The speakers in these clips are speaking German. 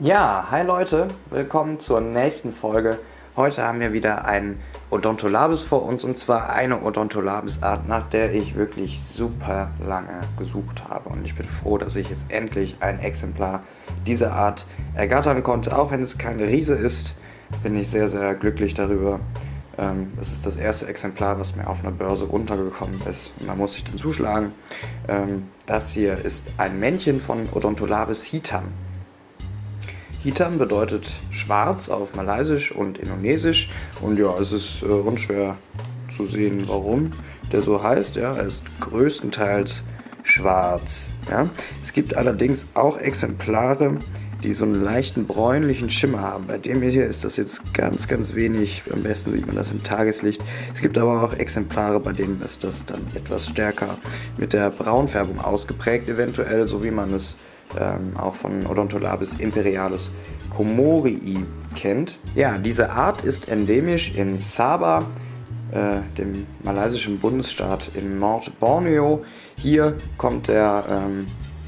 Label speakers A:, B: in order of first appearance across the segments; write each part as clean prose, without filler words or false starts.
A: Ja, hi Leute, willkommen zur nächsten Folge. Heute haben wir wieder einen Odontolabis vor uns, und zwar eine Odontolabis-Art, nach der ich wirklich super lange gesucht habe. Und ich bin froh, dass ich jetzt endlich ein Exemplar dieser Art ergattern konnte. Auch wenn es keine Riese ist, bin ich sehr, sehr glücklich darüber. Das ist das erste Exemplar, was mir auf einer Börse untergekommen ist. Und da muss ich dann zuschlagen. Das hier ist ein Männchen von Odontolabis Hitam. Hitam bedeutet schwarz auf Malaysisch und Indonesisch, und ja, es ist unschwer zu sehen, warum der so heißt. Ja, er ist größtenteils schwarz. Ja. Es gibt allerdings auch Exemplare, die so einen leichten bräunlichen Schimmer haben. Bei dem hier ist das jetzt ganz, ganz wenig. Am besten sieht man das im Tageslicht. Es gibt aber auch Exemplare, bei denen ist das dann etwas stärker mit der Braunfärbung ausgeprägt, eventuell, so wie man es auch von Odontolabis imperialis Komorii kennt. Ja, diese Art ist endemisch in Sabah, dem malaysischen Bundesstaat in Nord-Borneo. Hier kommt er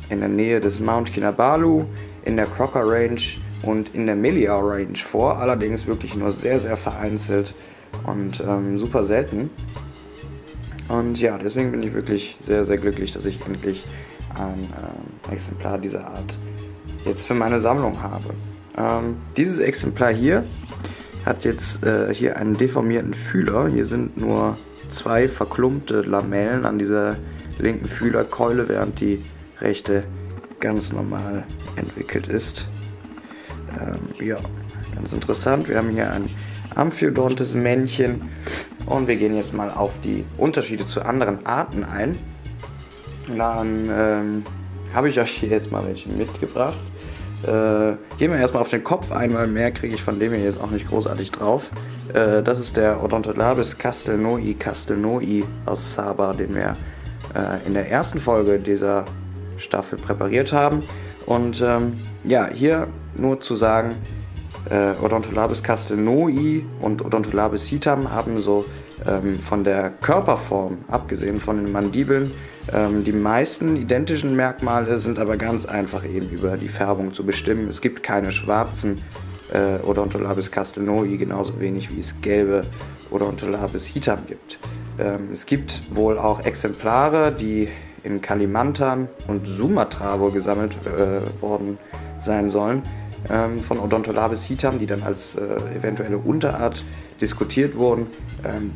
A: in der Nähe des Mount Kinabalu, in der Crocker Range und in der Melia Range vor, allerdings wirklich nur sehr, sehr vereinzelt und super selten. Und ja, deswegen bin ich wirklich sehr, sehr glücklich, dass ich endlich ein Exemplar dieser Art jetzt für meine Sammlung habe. Dieses Exemplar hier hat jetzt hier einen deformierten Fühler. Hier sind nur zwei verklumpte Lamellen an dieser linken Fühlerkeule, während die rechte ganz normal entwickelt ist. Ja, ganz interessant. Wir haben hier ein Amphiodontes Männchen und wir gehen jetzt mal auf die Unterschiede zu anderen Arten ein. Dann habe ich euch hier jetzt mal welche mitgebracht. Gehen wir erstmal auf den Kopf ein, weil mehr kriege ich von dem hier jetzt auch nicht großartig drauf. Das ist der Odontolabis castelnoi aus Sabah, den wir in der ersten Folge dieser Staffel präpariert haben. Und ja, hier nur zu sagen, Odontolabis castelnoi und Odontolabis hitam haben so von der Körperform, abgesehen von den Mandibeln, die meisten identischen Merkmale, sind aber ganz einfach eben über die Färbung zu bestimmen. Es gibt keine schwarzen Odontolabis castelnoi, genauso wenig wie es gelbe Odontolabis hitam gibt. Es gibt wohl auch Exemplare, die in Kalimantan und Sumatra wohl gesammelt worden sein sollen, von Odontolabis hitam, die dann als eventuelle Unterart diskutiert wurden.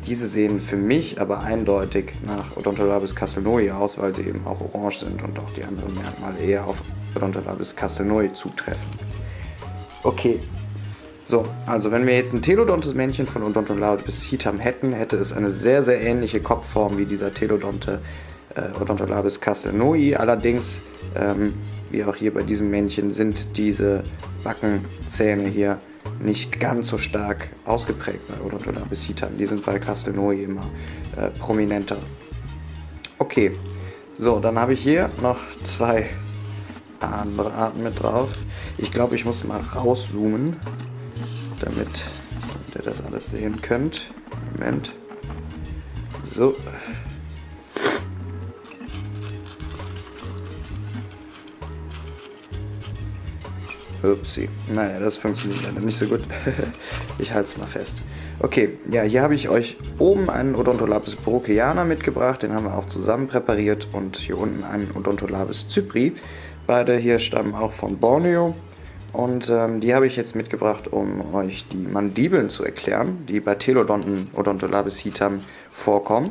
A: Diese sehen für mich aber eindeutig nach Odontolabis castelnoi aus, weil sie eben auch orange sind und auch die anderen Merkmale eher auf Odontolabis castelnoi zutreffen. Okay, so, also wenn wir jetzt ein Telodontes Männchen von Odontolabis hitam hätten, hätte es eine sehr, sehr ähnliche Kopfform wie dieser Telodonte Odontolabis castelnoi. Allerdings, wie auch hier bei diesem Männchen, sind diese Backenzähne hier nicht ganz so stark ausgeprägt bei Odontolabis hitam. Die sind bei castelnoi immer prominenter. Okay, so, dann habe ich hier noch zwei andere Arten mit drauf. Ich glaube, ich muss mal rauszoomen, damit ihr das alles sehen könnt. Moment. So. Upsi. Naja, das funktioniert leider nicht so gut. Ich halte es mal fest. Okay, ja, hier habe ich euch oben einen Odontolabis brookeana mitgebracht. Den haben wir auch zusammen präpariert. Und hier unten einen Odontolabis cypri. Beide hier stammen auch von Borneo. Und die habe ich jetzt mitgebracht, um euch die Mandibeln zu erklären, die bei Telodonten Odontolabis hitam vorkommen.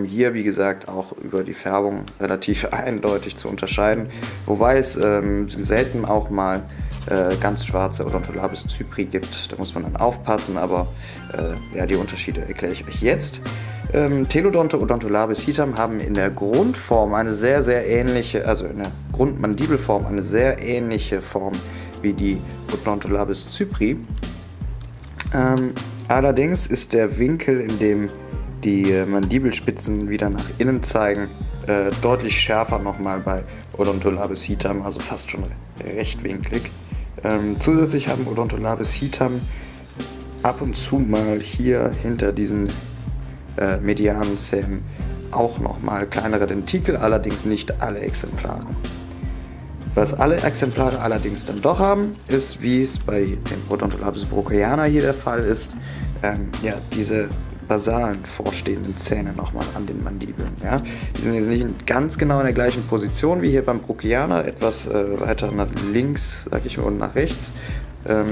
A: Hier, wie gesagt, auch über die Färbung relativ eindeutig zu unterscheiden, wobei es selten auch mal ganz schwarze Odontolabis cypri gibt. Da muss man dann aufpassen, aber ja, die Unterschiede erkläre ich euch jetzt. Telodonte Odontolabis hitam haben in der Grundform eine sehr, sehr ähnliche, also in der Grundmandibelform eine sehr ähnliche Form wie die Odontolabis cypri. Allerdings ist der Winkel, in dem die Mandibelspitzen wieder nach innen zeigen, deutlich schärfer nochmal bei Odontolabis hitam, also fast schon rechtwinklig. Zusätzlich haben Odontolabis hitam ab und zu mal hier hinter diesen medianen Zähnen auch nochmal kleinere Dentikel, allerdings nicht alle Exemplare. Was alle Exemplare allerdings dann doch haben, ist, wie es bei dem Odontolabis brookeana hier der Fall ist, ja, diese basalen vorstehenden Zähne nochmal an den Mandibeln. Ja. Die sind jetzt nicht ganz genau in der gleichen Position wie hier beim brookeana, etwas weiter nach links, sag ich mal, und nach rechts.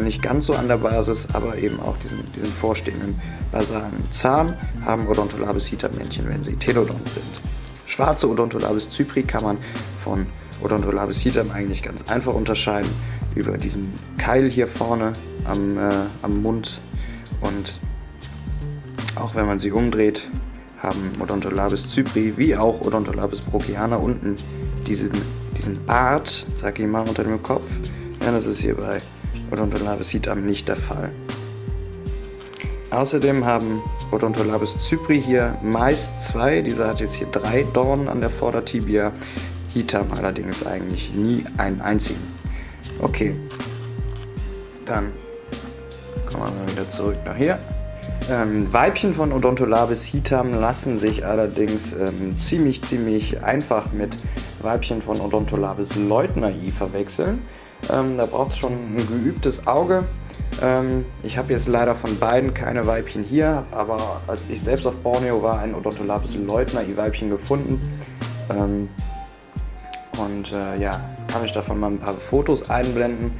A: Nicht ganz so an der Basis, aber eben auch diesen vorstehenden basalen Zahn haben Odontolabis hitam-Männchen, wenn sie Telodont sind. Schwarze Odontolabis cypri kann man von Odontolabis hitam eigentlich ganz einfach unterscheiden über diesen Keil hier vorne am Mund, und auch wenn man sie umdreht, haben Odontolabis cypri wie auch Odontolabis brookeana unten diesen Bart, sag ich mal, unter dem Kopf. Ja, das ist hier bei Odontolabis hitam nicht der Fall. Außerdem haben Odontolabis cypri hier meist 2, dieser hat jetzt hier 3 Dornen an der Vordertibia, hitam allerdings eigentlich nie einen einzigen. Okay, dann kommen wir mal wieder zurück nach hier. Weibchen von Odontolabis hitam lassen sich allerdings ziemlich einfach mit Weibchen von Odontolabis leutneri verwechseln. Da braucht es schon ein geübtes Auge. Ich habe jetzt leider von beiden keine Weibchen hier, aber als ich selbst auf Borneo war, ein Odontolabis leutneri Weibchen gefunden. Ja, kann ich davon mal ein paar Fotos einblenden.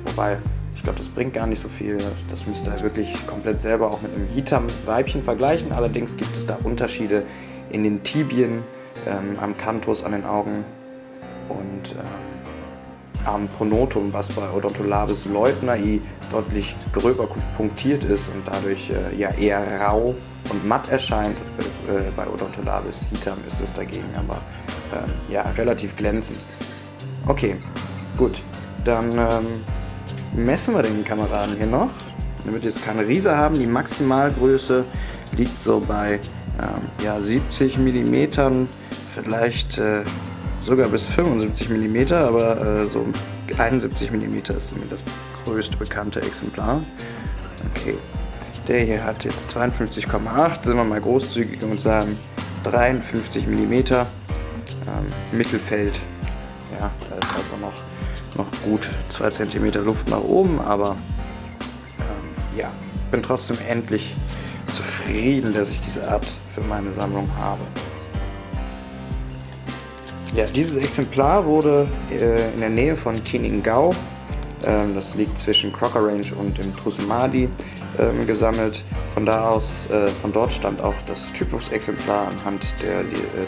A: Wobei, ich glaube, das bringt gar nicht so viel. Das müsst ihr wirklich komplett selber auch mit einem hitam-Weibchen vergleichen. Allerdings gibt es da Unterschiede in den Tibien, am Canthus, an den Augen und am Pronotum, was bei Odontolabis leutneri deutlich gröber punktiert ist und dadurch ja eher rau und matt erscheint. Bei Odontolabis hitam ist es dagegen aber ja, relativ glänzend. Okay, gut, dann messen wir den Kameraden hier noch, damit wir jetzt keine Riese haben. Die Maximalgröße liegt so bei ja, 70 mm, vielleicht sogar bis 75 mm, aber so 71 mm ist mir das größte bekannte Exemplar. Okay, der hier hat jetzt 52,8, sind wir mal großzügig und sagen 53 mm, Mittelfeld. Ja, da ist also noch gut 2 cm Luft nach oben, aber ja, bin trotzdem endlich zufrieden, dass ich diese Art für meine Sammlung habe. Ja, dieses Exemplar wurde in der Nähe von Kiningau, das liegt zwischen Crocker Range und dem Trusmadi, gesammelt. Von dort stammt auch das Typusexemplar, anhand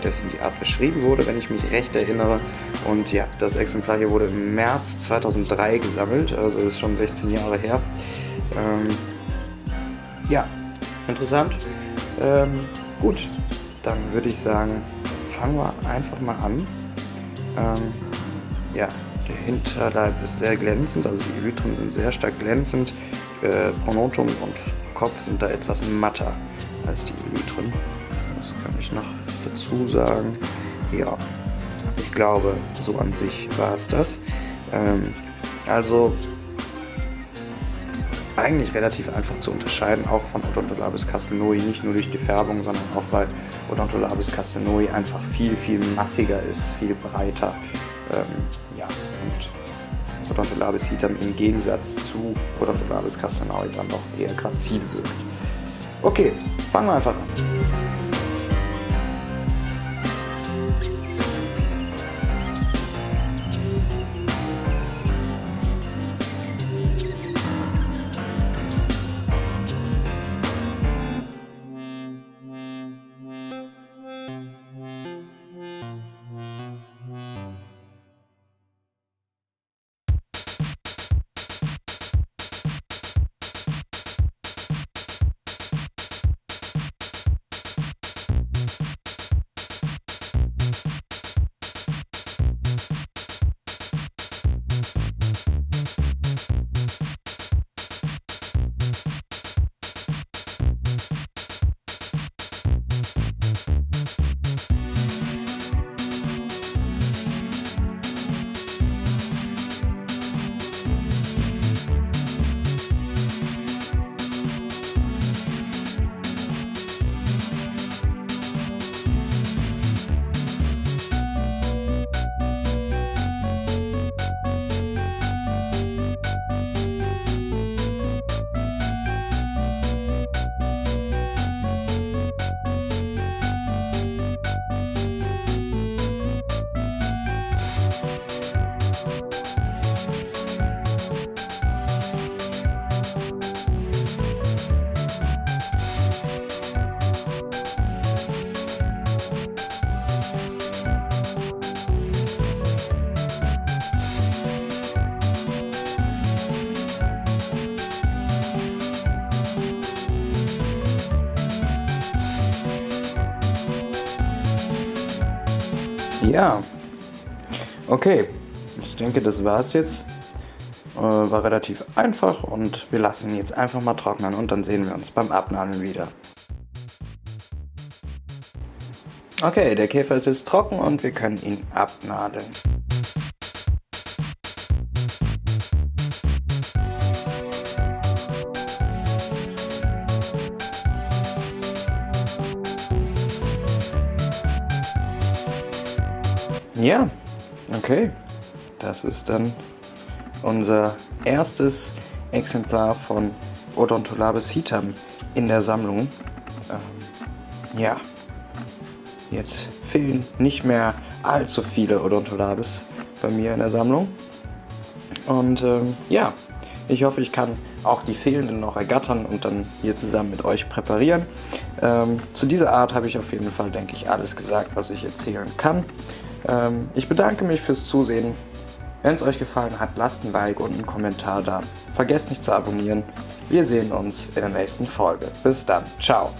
A: dessen die Art beschrieben wurde, wenn ich mich recht erinnere. Und ja, das Exemplar hier wurde im März 2003 gesammelt, also ist schon 16 Jahre her. Ja, interessant. Gut, dann würde ich sagen, fangen wir einfach mal an. Ja, der Hinterleib ist sehr glänzend, also die Elytren sind sehr stark glänzend. Pronotum und Kopf sind da etwas matter als die Elytren. Das kann ich noch dazu sagen. Ja, ich glaube, so an sich war es das. Also eigentlich relativ einfach zu unterscheiden, auch von Odontolabis castellnoi, nicht nur durch die Färbung, sondern auch weil Odontolabis castellnoi einfach viel massiger ist, viel breiter. Ja, und Odontolabis hitam im Gegensatz zu Odontolabis castellnoi dann doch eher grazil wirkt. Okay, fangen wir einfach an. ja, okay, ich denke, das war's jetzt. War relativ einfach und wir lassen ihn jetzt einfach mal trocknen und dann sehen wir uns beim Abnadeln wieder. Okay, der Käfer ist jetzt trocken und wir können ihn abnadeln. Ja, okay, das ist dann unser erstes Exemplar von Odontolabis hitam in der Sammlung. Ja, jetzt fehlen nicht mehr allzu viele Odontolabis bei mir in der Sammlung. Und ja, ich hoffe, ich kann auch die fehlenden noch ergattern und dann hier zusammen mit euch präparieren. Zu dieser Art habe ich auf jeden Fall, denke ich, alles gesagt, was ich erzählen kann. Ich bedanke mich fürs Zusehen. Wenn es euch gefallen hat, lasst ein Like und einen Kommentar da. Vergesst nicht zu abonnieren. Wir sehen uns in der nächsten Folge. Bis dann. Ciao.